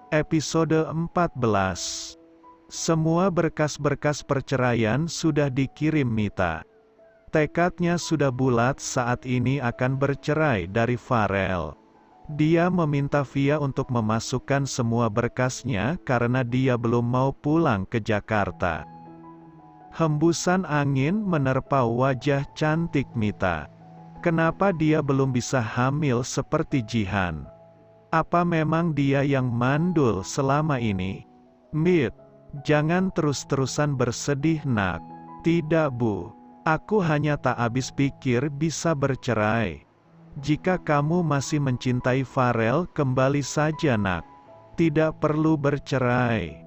Episode 14. Semua berkas-berkas perceraian sudah dikirim Mita. Tekadnya sudah bulat saat ini akan bercerai dari Farel. Dia meminta Via untuk memasukkan semua berkasnya karena dia belum mau pulang ke Jakarta. Hembusan angin menerpa wajah cantik Mita. Kenapa dia belum bisa hamil seperti Jihan? Apa memang dia yang mandul selama ini? Mit, jangan terus-terusan bersedih nak. Tidak bu, aku hanya tak habis pikir bisa bercerai. Jika kamu masih mencintai Farel, kembali saja nak. Tidak perlu bercerai.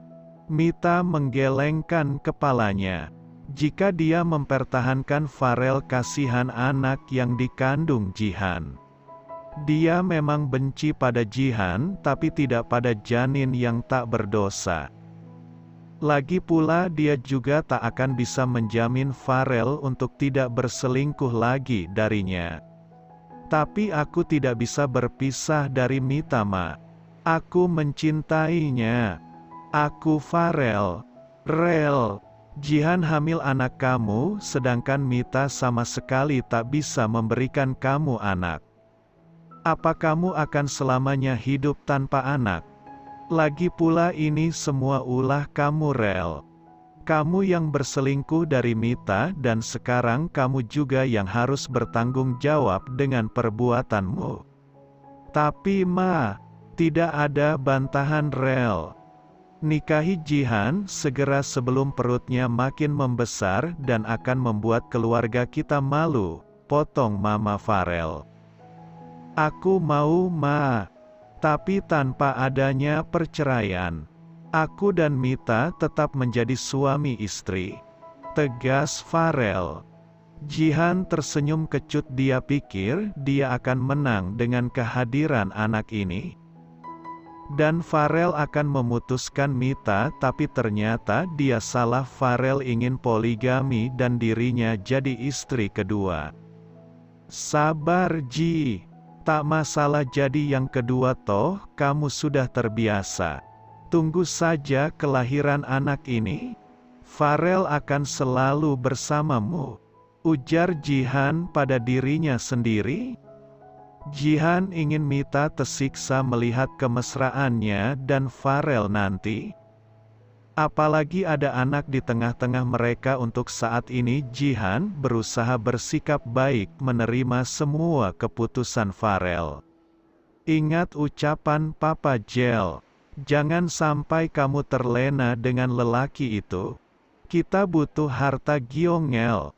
Mita menggelengkan kepalanya. Jika dia mempertahankan Farel, kasihan anak yang dikandung Jihan. Dia memang benci pada Jihan, tapi tidak pada janin yang tak berdosa. Lagi pula dia juga tak akan bisa menjamin Farel untuk tidak berselingkuh lagi darinya. Tapi aku tidak bisa berpisah dari Mita ma. Aku mencintainya. Aku Farel. Rel. Jihan hamil anak kamu, sedangkan Mita sama sekali tak bisa memberikan kamu anak. Apa kamu akan selamanya hidup tanpa anak? Lagi pula ini semua ulah kamu Rel. Kamu yang berselingkuh dari Mita dan sekarang kamu juga yang harus bertanggung jawab dengan perbuatanmu. Tapi ma, tidak ada bantahan Rel. Nikahi Jihan segera sebelum perutnya makin membesar dan akan membuat keluarga kita malu, potong Mama Farel. Aku mau ma, tapi tanpa adanya perceraian. Aku dan Mita tetap menjadi suami istri. Tegas Farel. Jihan tersenyum kecut, dia pikir dia akan menang dengan kehadiran anak ini. Dan Farel akan memutuskan Mita, tapi ternyata dia salah. Farel ingin poligami dan dirinya jadi istri kedua. Sabar Ji. Tak masalah jadi yang kedua toh, kamu sudah terbiasa. Tunggu saja kelahiran anak ini. Farel akan selalu bersamamu. Ujar Jihan pada dirinya sendiri. Jihan ingin Mita tersiksa melihat kemesraannya dan Farel nanti. Apalagi ada anak di tengah-tengah mereka. Untuk saat ini Jihan berusaha bersikap baik menerima semua keputusan Farel. Ingat ucapan Papa Jel, jangan sampai kamu terlena dengan lelaki itu. Kita butuh harta Giongel,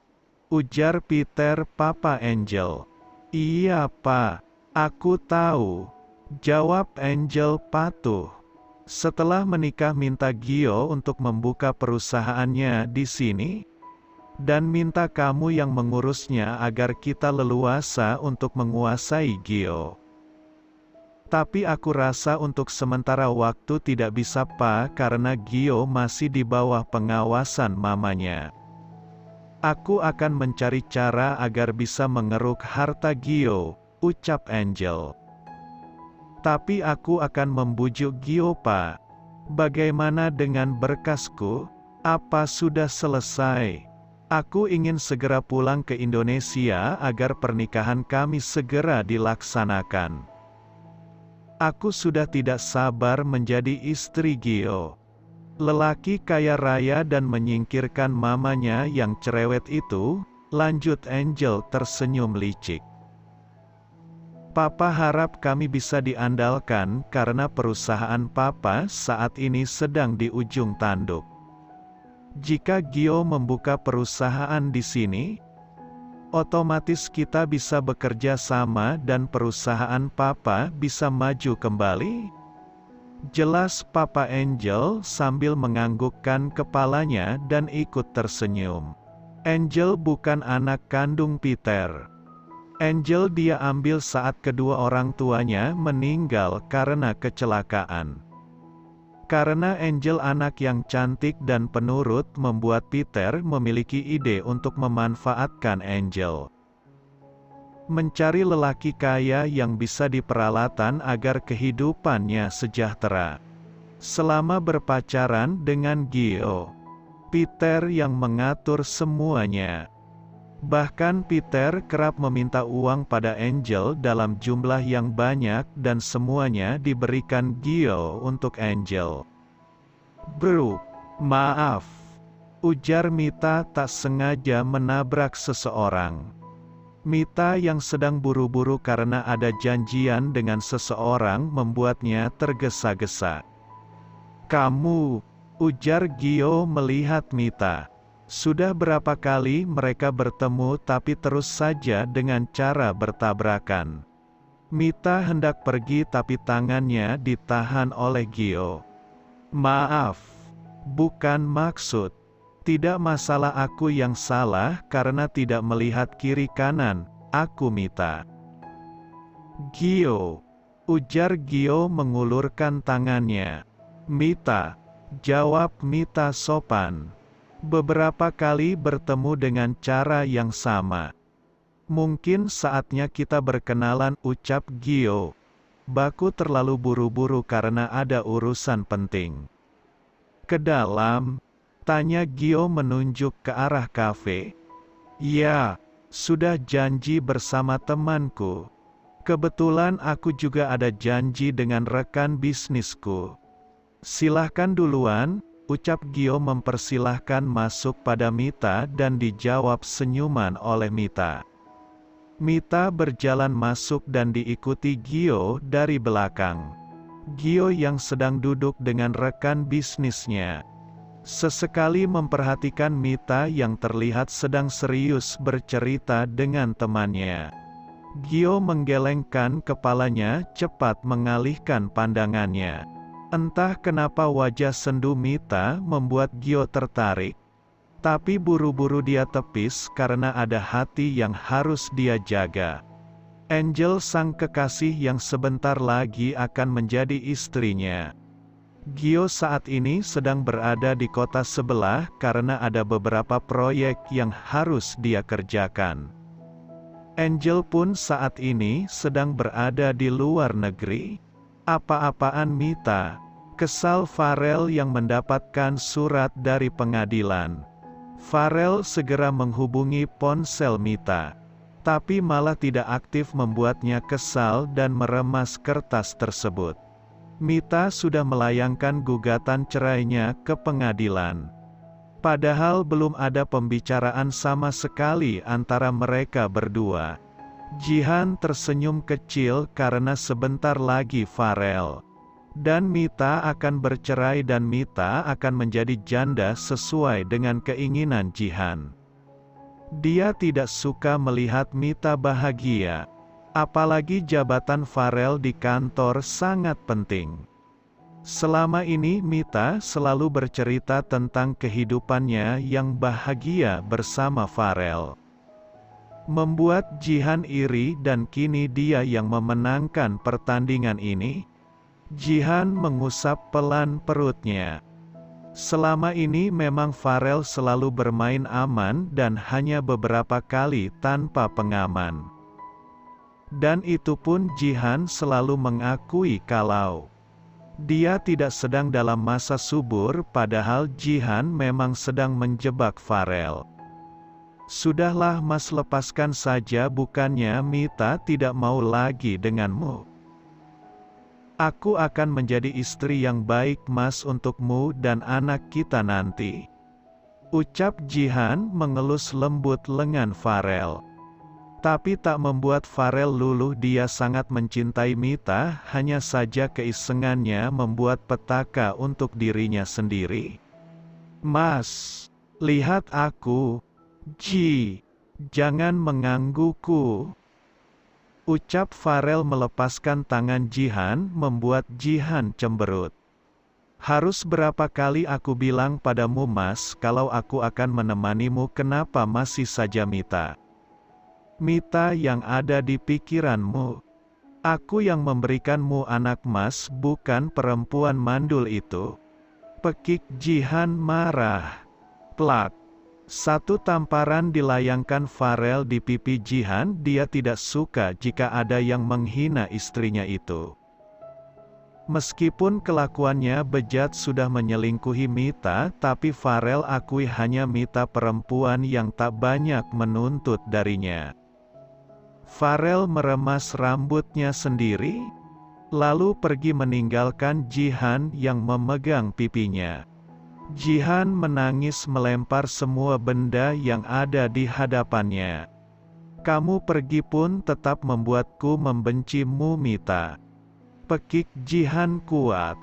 ujar Peter Papa Angel. Iya pak, aku tahu, jawab Angel patuh. Setelah menikah minta Gio untuk membuka perusahaannya di sini, dan minta kamu yang mengurusnya agar kita leluasa untuk menguasai Gio. Tapi aku rasa untuk sementara waktu tidak bisa pak, karena Gio masih di bawah pengawasan mamanya. Aku akan mencari cara agar bisa mengeruk harta Gio, ucap Angel. Tapi aku akan membujuk Gio pak. Bagaimana dengan berkasku? Apa sudah selesai? Aku ingin segera pulang ke Indonesia agar pernikahan kami segera dilaksanakan. Aku sudah tidak sabar menjadi istri Gio. Lelaki kaya raya dan menyingkirkan mamanya yang cerewet itu, lanjut Angel tersenyum licik. Papa harap kami bisa diandalkan karena perusahaan Papa saat ini sedang di ujung tanduk. Jika Gio membuka perusahaan di sini, otomatis kita bisa bekerja sama dan perusahaan Papa bisa maju kembali. Jelas Papa Angel sambil menganggukkan kepalanya dan ikut tersenyum. Angel bukan anak kandung Peter. Angel dia ambil saat kedua orang tuanya meninggal karena kecelakaan. Karena Angel anak yang cantik dan penurut membuat Peter memiliki ide untuk memanfaatkan Angel. Mencari lelaki kaya yang bisa diperalatan agar kehidupannya sejahtera. Selama berpacaran dengan Gio, Peter yang mengatur semuanya. Bahkan Peter kerap meminta uang pada Angel dalam jumlah yang banyak dan semuanya diberikan Gio untuk Angel. "Bro, maaf," ujar Mita tak sengaja menabrak seseorang. Mita yang sedang buru-buru karena ada janjian dengan seseorang membuatnya tergesa-gesa. "Kamu," ujar Gio melihat Mita. Sudah berapa kali mereka bertemu tapi terus saja dengan cara bertabrakan. Mita hendak pergi tapi tangannya ditahan oleh Gio. "Maaf, bukan maksud. Tidak masalah aku yang salah karena tidak melihat kiri kanan, aku Mita." "Gio," ujar Gio mengulurkan tangannya. "Mita," jawab Mita sopan. "Beberapa kali bertemu dengan cara yang sama. Mungkin saatnya kita berkenalan," ucap Gio. "Baku terlalu buru-buru karena ada urusan penting." "Ke dalam?" tanya Gio menunjuk ke arah kafe. "Ya, sudah janji bersama temanku. Kebetulan aku juga ada janji dengan rekan bisnisku." "Silahkan duluan," ucap Gio mempersilahkan masuk pada Mita dan dijawab senyuman oleh Mita. Mita berjalan masuk dan diikuti Gio dari belakang. Gio yang sedang duduk dengan rekan bisnisnya sesekali memperhatikan Mita yang terlihat sedang serius bercerita dengan temannya. Gio menggelengkan kepalanya cepat mengalihkan pandangannya. Entah kenapa wajah sendu Mita membuat Gio tertarik. Tapi buru-buru dia tepis karena ada hati yang harus dia jaga. Angel sang kekasih yang sebentar lagi akan menjadi istrinya. Gio saat ini sedang berada di kota sebelah karena ada beberapa proyek yang harus dia kerjakan. Angel pun saat ini sedang berada di luar negeri. "Apa-apaan Mita?" kesal Farel yang mendapatkan surat dari pengadilan. Farel segera menghubungi ponsel Mita, tapi malah tidak aktif membuatnya kesal dan meremas kertas tersebut. Mita sudah melayangkan gugatan cerainya ke pengadilan. Padahal belum ada pembicaraan sama sekali antara mereka berdua. Jihan tersenyum kecil karena sebentar lagi Farel dan Mita akan bercerai dan Mita akan menjadi janda sesuai dengan keinginan Jihan. Dia tidak suka melihat Mita bahagia. Apalagi jabatan Farel di kantor sangat penting. Selama ini Mita selalu bercerita tentang kehidupannya yang bahagia bersama Farel. Membuat Jihan iri dan kini dia yang memenangkan pertandingan ini. Jihan mengusap pelan perutnya. Selama ini memang Farel selalu bermain aman dan hanya beberapa kali tanpa pengaman. Dan itu pun Jihan selalu mengakui kalau dia tidak sedang dalam masa subur padahal Jihan memang sedang menjebak Farel. "Sudahlah Mas, lepaskan saja, bukannya Mita tidak mau lagi denganmu. Aku akan menjadi istri yang baik Mas untukmu dan anak kita nanti," ucap Jihan mengelus lembut lengan Farel. Tapi tak membuat Farel luluh, dia sangat mencintai Mita, hanya saja keisengannya membuat petaka untuk dirinya sendiri. "Mas, lihat aku. Jangan menggangguku," ucap Farel melepaskan tangan Jihan membuat Jihan cemberut. "Harus berapa kali aku bilang padamu Mas kalau aku akan menemanimu, kenapa masih saja Mita? Mita yang ada di pikiranmu. Aku yang memberikanmu anak Mas, bukan perempuan mandul itu." Pekik Jihan marah. Plak. Satu tamparan dilayangkan Farel di pipi Jihan. Dia tidak suka jika ada yang menghina istrinya itu. Meskipun kelakuannya bejat sudah menyelingkuhi Mita, tapi Farel akui hanya Mita perempuan yang tak banyak menuntut darinya. Farel meremas rambutnya sendiri, lalu pergi meninggalkan Jihan yang memegang pipinya. Jihan menangis melempar semua benda yang ada di hadapannya. Kamu pergi pun tetap membuatku membencimu, Mita. Pekik Jihan kuat.